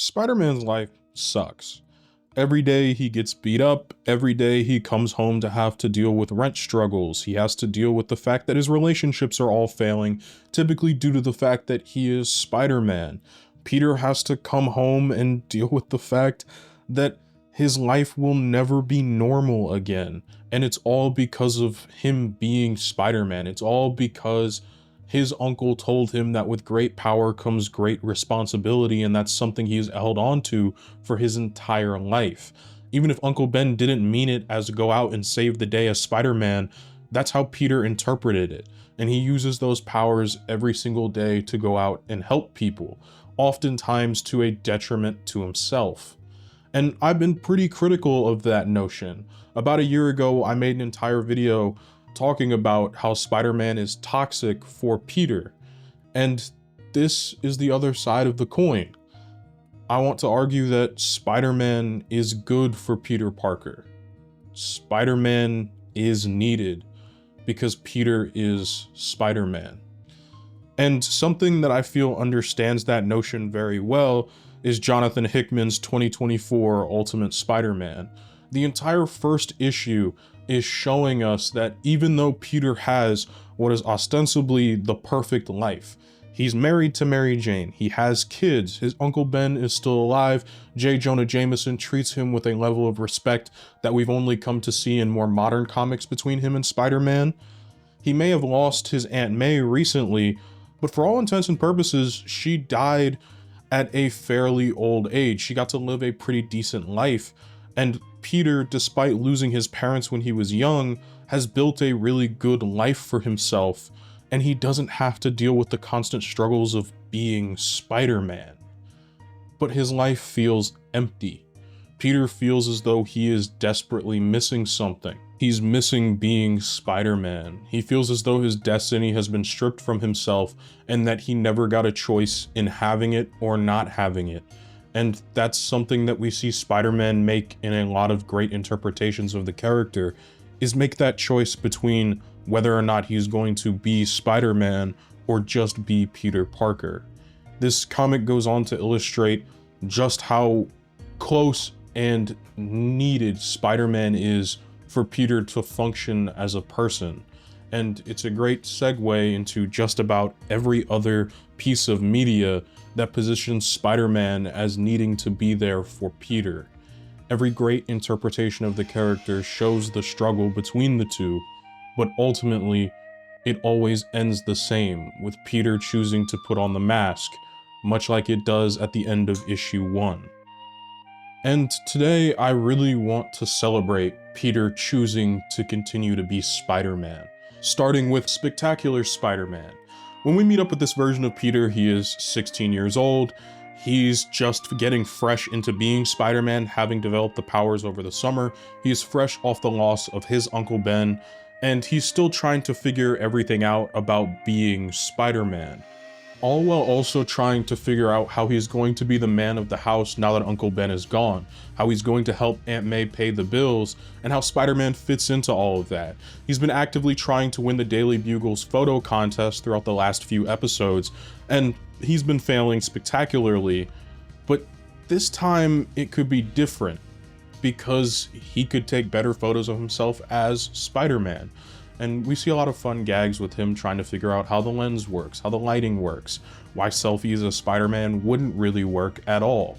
Spider-Man's life sucks. Every day he gets beat up, every day he comes home to have to deal with rent struggles. He has to deal with the fact that his relationships are all failing, typically due to the fact that he is Spider-Man. Peter has to come home and deal with the fact that his life will never be normal again. And it's all because of him being Spider-Man. It's all because his uncle told him that with great power comes great responsibility, and that's something he's held on to for his entire life. Even if Uncle Ben didn't mean it as go out and save the day as Spider-Man, that's how Peter interpreted it. And he uses those powers every single day to go out and help people, oftentimes to a detriment to himself. And I've been pretty critical of that notion. About a year ago, I made an entire video talking about how Spider-Man is toxic for Peter. And this is the other side of the coin. I want to argue that Spider-Man is good for Peter Parker. Spider-Man is needed because Peter is Spider-Man. And something that I feel understands that notion very well is Jonathan Hickman's 2024 Ultimate Spider-Man. The entire first issue is showing us that even though Peter has what is ostensibly the perfect life, he's married to Mary Jane, he has kids, his Uncle Ben is still alive, J. Jonah Jameson treats him with a level of respect that we've only come to see in more modern comics between him and Spider-Man. He may have lost his Aunt May recently, but for all intents and purposes, she died at a fairly old age. She got to live a pretty decent life. And Peter, despite losing his parents when he was young, has built a really good life for himself, and he doesn't have to deal with the constant struggles of being Spider-Man. But his life feels empty. Peter feels as though he is desperately missing something. He's missing being Spider-Man. He feels as though his destiny has been stripped from himself and that he never got a choice in having it or not having it. And that's something that we see Spider-Man make in a lot of great interpretations of the character, is make that choice between whether or not he's going to be Spider-Man or just be Peter Parker. This comic goes on to illustrate just how close and needed Spider-Man is for Peter to function as a person. And it's a great segue into just about every other piece of media that positions Spider-Man as needing to be there for Peter. Every great interpretation of the character shows the struggle between the two, but ultimately, it always ends the same, with Peter choosing to put on the mask, much like it does at the end of issue 1. And today, I really want to celebrate Peter choosing to continue to be Spider-Man, starting with Spectacular Spider-Man. When we meet up with this version of Peter, he is 16 years old. He's just getting fresh into being Spider-Man, having developed the powers over the summer. He is fresh off the loss of his Uncle Ben, and he's still trying to figure everything out about being Spider-Man, all while also trying to figure out how he's going to be the man of the house now that Uncle Ben is gone, how he's going to help Aunt May pay the bills, and how Spider-Man fits into all of that. He's been actively trying to win the Daily Bugle's photo contest throughout the last few episodes, and he's been failing spectacularly, but this time it could be different, because he could take better photos of himself as Spider-Man. And we see a lot of fun gags with him trying to figure out how the lens works, how the lighting works, why selfies as Spider-Man wouldn't really work at all.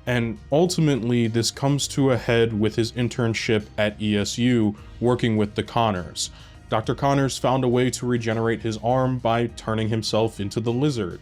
And ultimately, this comes to a head with his internship at ESU, working with the Connors. Dr. Connors found a way to regenerate his arm by turning himself into the Lizard.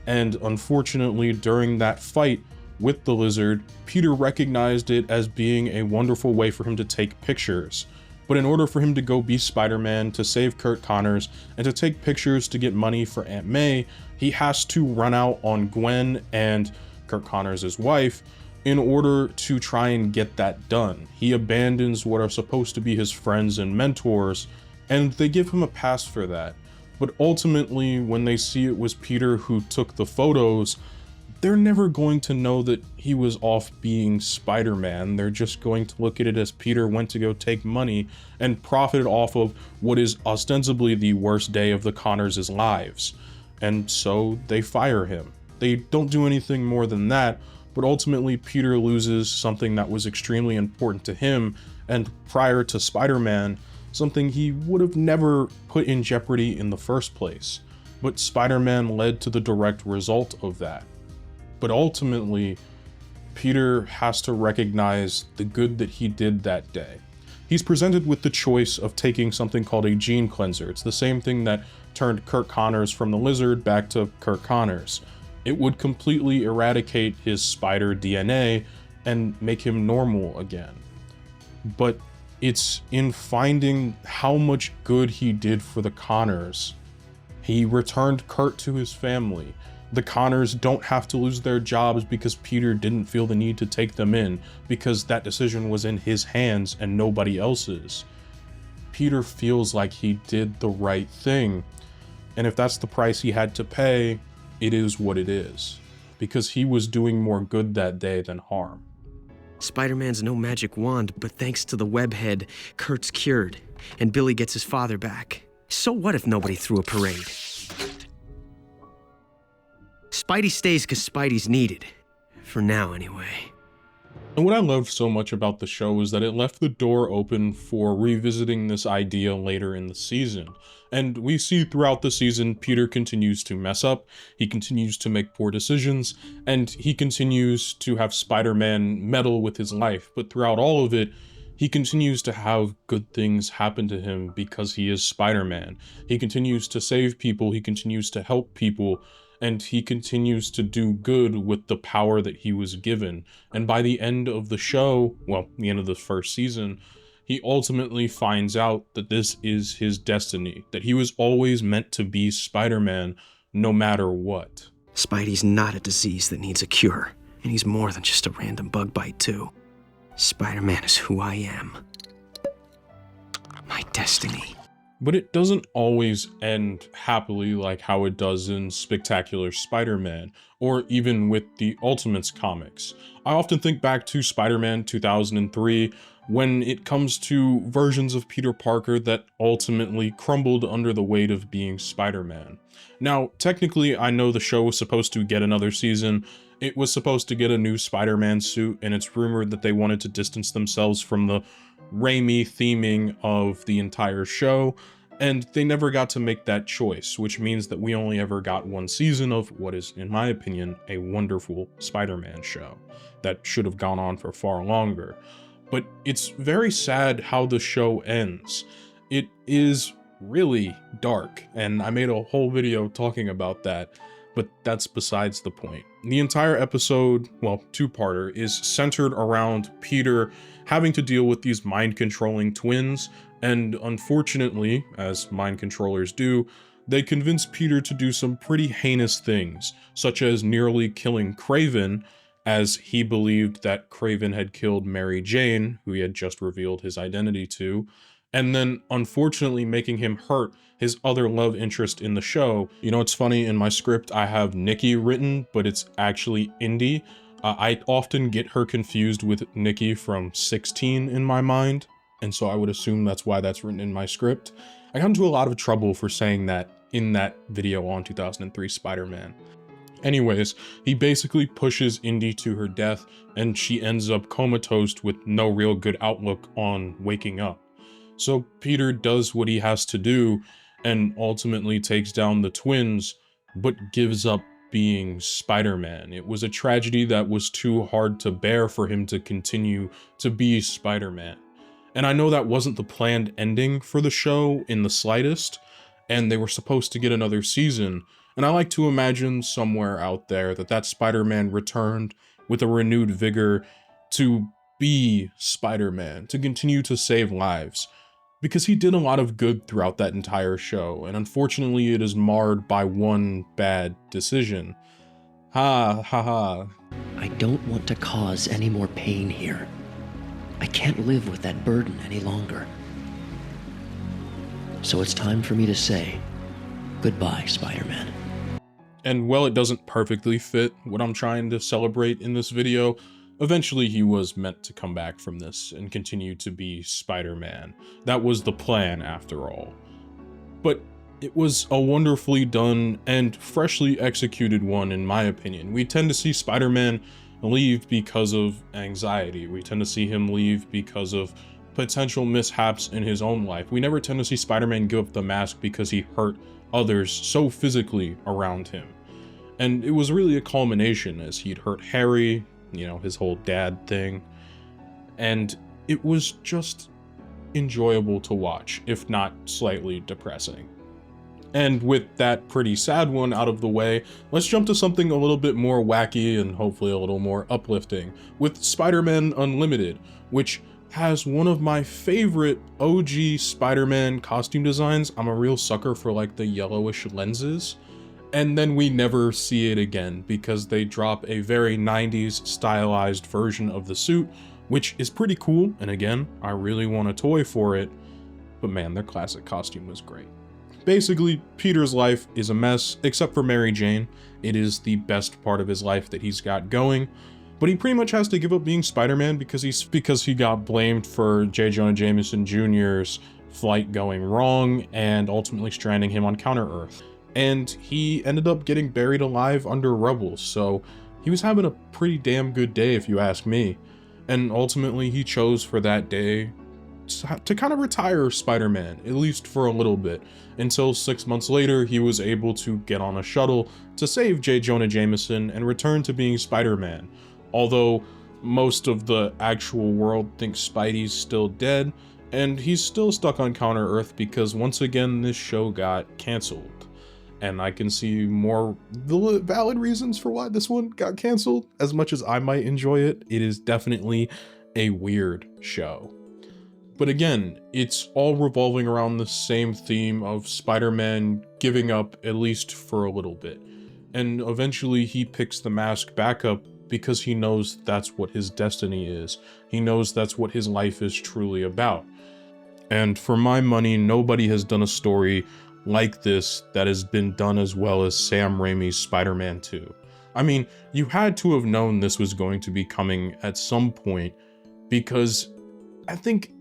And unfortunately, during that fight with the Lizard, Peter recognized it as being a wonderful way for him to take pictures. But in order for him to go be Spider-Man, to save Kurt Connors, and to take pictures to get money for Aunt May, he has to run out on Gwen and Kurt Connors' wife in order to try and get that done. He abandons what are supposed to be his friends and mentors, and they give him a pass for that. But ultimately, when they see it was Peter who took the photos, they're never going to know that he was off being Spider-Man. They're just going to look at it as Peter went to go take money and profited off of what is ostensibly the worst day of the Connors' lives. And so they fire him. They don't do anything more than that, but ultimately Peter loses something that was extremely important to him, and prior to Spider-Man, something he would have never put in jeopardy in the first place. But Spider-Man led to the direct result of that. But ultimately, Peter has to recognize the good that he did that day. He's presented with the choice of taking something called a gene cleanser. It's the same thing that turned Kirk Connors from the Lizard back to Kirk Connors. It would completely eradicate his spider DNA and make him normal again. But it's in finding how much good he did for the Connors. He returned Kurt to his family. The Connors don't have to lose their jobs because Peter didn't feel the need to take them in, because that decision was in his hands and nobody else's. Peter feels like he did the right thing, and if that's the price he had to pay, it is what it is, because he was doing more good that day than harm. Spider-Man's no magic wand, but thanks to the webhead, Kurt's cured, and Billy gets his father back. So what if nobody threw a parade? Spidey stays because Spidey's needed. For now, anyway. And what I loved so much about the show is that it left the door open for revisiting this idea later in the season. And we see throughout the season, Peter continues to mess up, he continues to make poor decisions, and he continues to have Spider-Man meddle with his life. But throughout all of it, he continues to have good things happen to him because he is Spider-Man. He continues to save people, he continues to help people, and he continues to do good with the power that he was given. And by the end of the show, well, the end of the first season, he ultimately finds out that this is his destiny, that he was always meant to be Spider-Man no matter what. Spidey's not a disease that needs a cure, and he's more than just a random bug bite, too. Spider-Man is who I am. My destiny. But it doesn't always end happily like how it does in Spectacular Spider-Man, or even with the Ultimates comics. I often think back to Spider-Man 2003, when it comes to versions of Peter Parker that ultimately crumbled under the weight of being Spider-Man. Now, technically, I know the show was supposed to get another season. It was supposed to get a new Spider-Man suit, and it's rumored that they wanted to distance themselves from the Raimi theming of the entire show, and they never got to make that choice, which means that we only ever got one season of what is, in my opinion, a wonderful Spider-Man show that should have gone on for far longer. But it's very sad how the show ends. It is really dark, and I made a whole video talking about that, but that's besides the point. The entire episode, well, two-parter, is centered around Peter having to deal with these mind-controlling twins, and unfortunately, as mind controllers do, they convince Peter to do some pretty heinous things, such as nearly killing Kraven, as he believed that Kraven had killed Mary Jane, who he had just revealed his identity to, and then unfortunately making him hurt his other love interest in the show. You know, it's funny, in my script I have Nikki written, but it's actually Indy. I often get her confused with Nikki from 16 in my mind, and so I would assume that's why that's written in my script. I got into a lot of trouble for saying that in that video on 2003 Spider-Man. Anyways, he basically pushes Indy to her death, and she ends up comatose with no real good outlook on waking up. So Peter does what he has to do, and ultimately takes down the twins, but gives up being Spider-Man. It was a tragedy that was too hard to bear for him to continue to be Spider-Man. And I know that wasn't the planned ending for the show in the slightest, and they were supposed to get another season, and I like to imagine somewhere out there that Spider-Man returned with a renewed vigor to be Spider-Man, to continue to save lives, because he did a lot of good throughout that entire show, and unfortunately it is marred by one bad decision. Ha ha ha. I don't want to cause any more pain here. I can't live with that burden any longer. So it's time for me to say goodbye, Spider-Man. And while it doesn't perfectly fit what I'm trying to celebrate in this video, eventually he was meant to come back from this and continue to be Spider-Man. That was the plan after all. But it was a wonderfully done and freshly executed one in my opinion. We tend to see Spider-Man leave because of anxiety. We tend to see him leave because of potential mishaps in his own life. We never tend to see Spider-Man give up the mask because he hurt others so physically around him. And it was really a culmination as he'd hurt Harry, you know, his whole dad thing. And it was just enjoyable to watch, if not slightly depressing. And with that pretty sad one out of the way, let's jump to something a little bit more wacky and hopefully a little more uplifting with Spider-Man Unlimited, which has one of my favorite OG Spider-Man costume designs. I'm a real sucker for like the yellowish lenses. And then we never see it again because they drop a very 90s stylized version of the suit, which is pretty cool. And again, I really want a toy for it, but man, their classic costume was great. Basically, Peter's life is a mess, except for Mary Jane. It is the best part of his life that he's got going, but he pretty much has to give up being Spider-Man because he got blamed for J. Jonah Jameson Jr.'s flight going wrong and ultimately stranding him on Counter-Earth. And he ended up getting buried alive under rubble, so he was having a pretty damn good day if you ask me. And ultimately he chose for that day to kind of retire Spider-Man, at least for a little bit, until 6 months later he was able to get on a shuttle to save J. Jonah Jameson and return to being Spider-Man. Although most of the actual world thinks Spidey's still dead, and he's still stuck on Counter-Earth because once again this show got canceled. And I can see more valid reasons for why this one got canceled. As much as I might enjoy it, it is definitely a weird show. But again, it's all revolving around the same theme of Spider-Man giving up, at least for a little bit. And eventually he picks the mask back up because he knows that's what his destiny is. He knows that's what his life is truly about. And for my money, nobody has done a story like this that has been done as well as Sam Raimi's Spider-Man 2. I mean, you had to have known this was going to be coming at some point because I think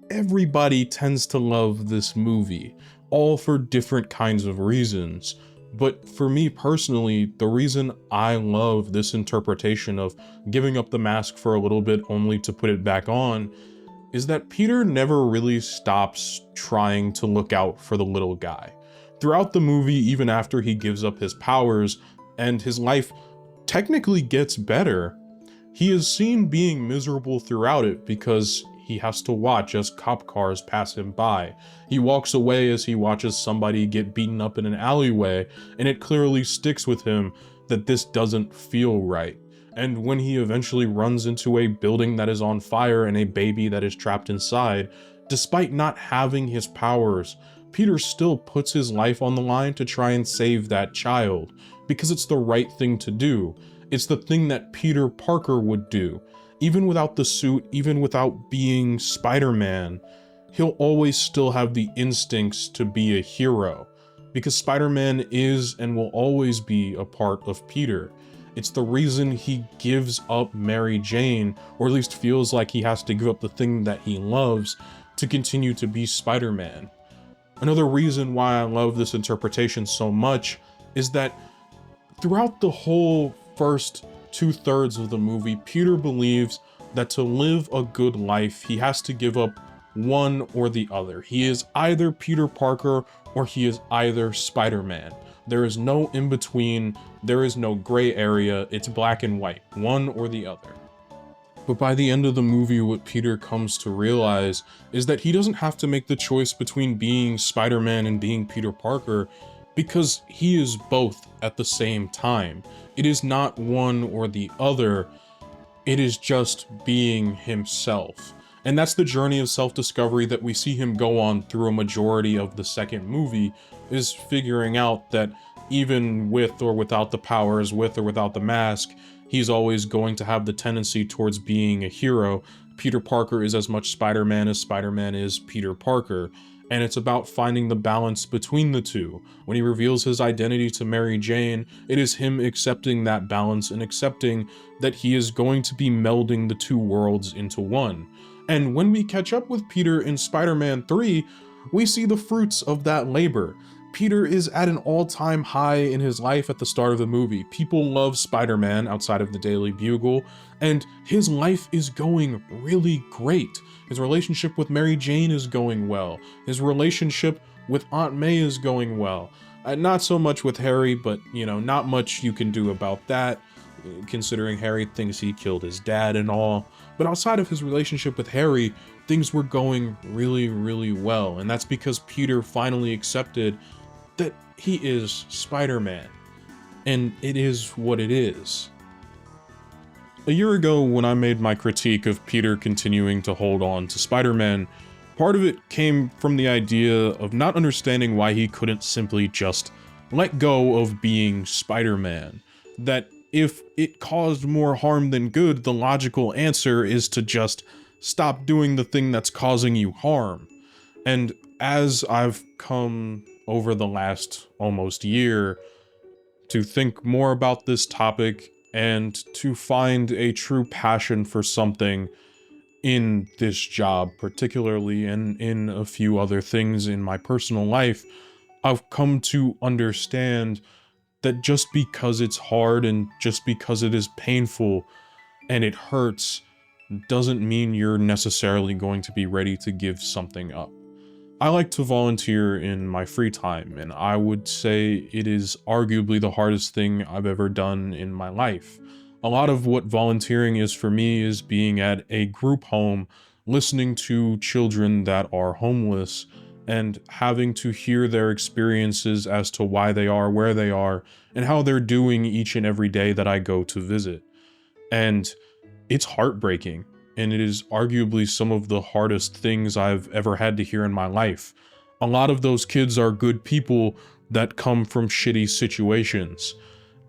everybody tends to love this movie, all for different kinds of reasons. But for me personally, the reason I love this interpretation of giving up the mask for a little bit only to put it back on is that Peter never really stops trying to look out for the little guy. Throughout the movie, even after he gives up his powers and his life technically gets better, he is seen being miserable throughout it because he has to watch as cop cars pass him by. He walks away as he watches somebody get beaten up in an alleyway, and it clearly sticks with him that this doesn't feel right. And when he eventually runs into a building that is on fire and a baby that is trapped inside, despite not having his powers, Peter still puts his life on the line to try and save that child, because it's the right thing to do. It's the thing that Peter Parker would do. Even without the suit, even without being Spider-Man, he'll always still have the instincts to be a hero, because Spider-Man is and will always be a part of Peter. It's the reason he gives up Mary Jane, or at least feels like he has to give up the thing that he loves to continue to be Spider-Man. Another reason why I love this interpretation so much is that throughout the whole first 2/3 of the movie, Peter believes that to live a good life, he has to give up one or the other. He is either Peter Parker or he is either Spider-Man. There is no in between, there is no gray area, it's black and white, one or the other. But by the end of the movie, what Peter comes to realize is that he doesn't have to make the choice between being Spider-Man and being Peter Parker, because he is both at the same time. It is not one or the other, it is just being himself. And that's the journey of self-discovery that we see him go on through a majority of the second movie, is figuring out that even with or without the powers, with or without the mask, he's always going to have the tendency towards being a hero. Peter Parker is as much Spider-Man as Spider-Man is Peter Parker. And it's about finding the balance between the two. When he reveals his identity to Mary Jane, it is him accepting that balance and accepting that he is going to be melding the two worlds into one. And when we catch up with Peter in Spider-Man 3, we see the fruits of that labor. Peter is at an all-time high in his life at the start of the movie. People love Spider-Man outside of the Daily Bugle, and his life is going really great. His relationship with Mary Jane is going well. His relationship with Aunt May is going well. Not so much with Harry, but, you know, not much you can do about that, considering Harry thinks he killed his dad and all. But outside of his relationship with Harry, things were going really, really well. And that's because Peter finally accepted that he is Spider-Man. And it is what it is. A year ago, when I made my critique of Peter continuing to hold on to Spider-Man, part of it came from the idea of not understanding why he couldn't simply just let go of being Spider-Man. That if it caused more harm than good, the logical answer is to just stop doing the thing that's causing you harm. And as I've come over the last almost year to think more about this topic and to find a true passion for something in this job particularly, and in a few other things in my personal life, I've come to understand that just because it's hard and just because it is painful and it hurts doesn't mean you're necessarily going to be ready to give something up. I like to volunteer in my free time, and I would say it is arguably the hardest thing I've ever done in my life. A lot of what volunteering is for me is being at a group home, listening to children that are homeless, and having to hear their experiences as to why they are where they are, and how they're doing each and every day that I go to visit. And it's heartbreaking, and it is arguably some of the hardest things I've ever had to hear in my life. A lot of those kids are good people that come from shitty situations,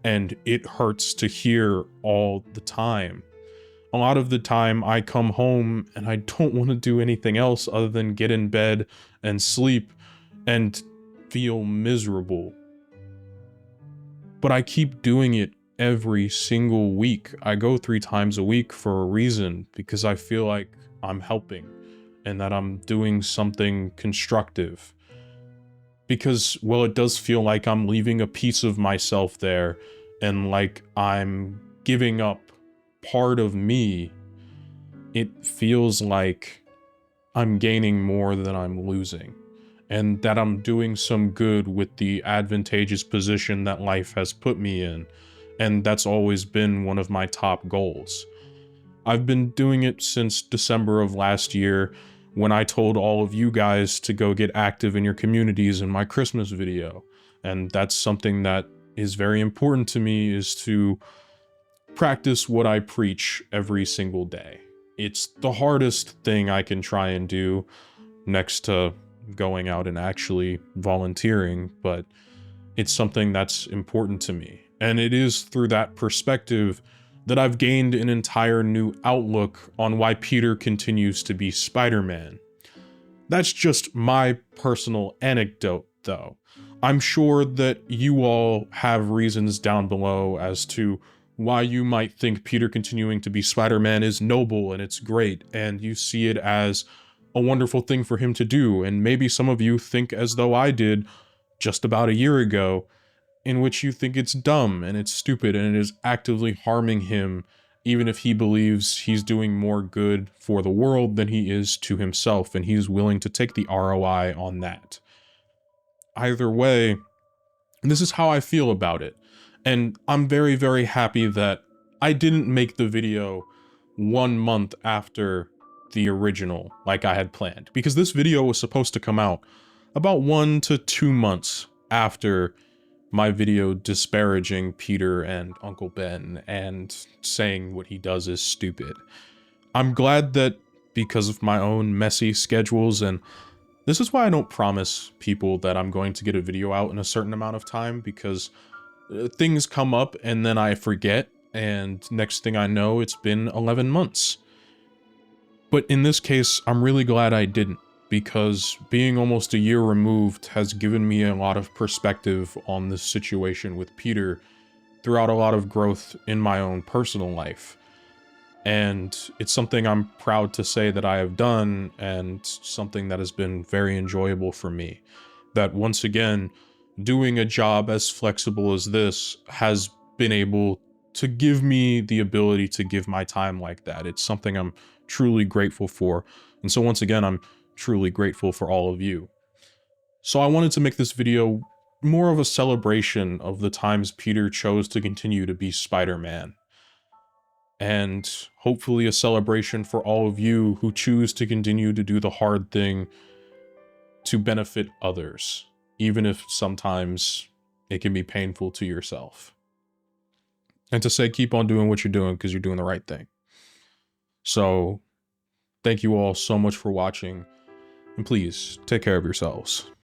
and it hurts to hear all the time. A lot of the time I come home and I don't want to do anything else other than get in bed and sleep and feel miserable. But I keep doing it every single week. I go 3 times a week for a reason, because I feel like I'm helping and that I'm doing something constructive. Because, well, it does feel like I'm leaving a piece of myself there, and like I'm giving up part of me. It feels like I'm gaining more than I'm losing, and that I'm doing some good with the advantageous position that life has put me in, and that's always been one of my top goals. I've been doing it since December of last year, when I told all of you guys to go get active in your communities in my Christmas video, and that's something that is very important to me, is to practice what I preach every single day. It's the hardest thing I can try and do, next to going out and actually volunteering, but it's something that's important to me. And it is through that perspective that I've gained an entire new outlook on why Peter continues to be Spider-Man. That's just my personal anecdote, though. I'm sure that you all have reasons down below as to why you might think Peter continuing to be Spider-Man is noble and it's great, and you see it as a wonderful thing for him to do, and maybe some of you think as though I did just about a year ago, in which you think it's dumb and it's stupid and it is actively harming him, even if he believes he's doing more good for the world than he is to himself, and he's willing to take the ROI on that. Either way, this is how I feel about it, and I'm very, very happy that I didn't make the video 1 month after the original like I had planned, because this video was supposed to come out about 1 to 2 months after my video disparaging Peter and Uncle Ben and saying what he does is stupid. I'm glad that, because of my own messy schedules, and this is why I don't promise people that I'm going to get a video out in a certain amount of time, because things come up and then I forget, and next thing I know, it's been 11 months. But in this case, I'm really glad I didn't, because being almost a year removed has given me a lot of perspective on this situation with Peter throughout a lot of growth in my own personal life. And it's something I'm proud to say that I have done, and something that has been very enjoyable for me. That once again, doing a job as flexible as this has been able to give me the ability to give my time like that. It's something I'm truly grateful for. And so once again, I'm truly grateful for all of you. So I wanted to make this video more of a celebration of the times Peter chose to continue to be Spider-Man. And hopefully a celebration for all of you who choose to continue to do the hard thing to benefit others, even if sometimes it can be painful to yourself. And to say, keep on doing what you're doing because you're doing the right thing. So, thank you all so much for watching, and please take care of yourselves.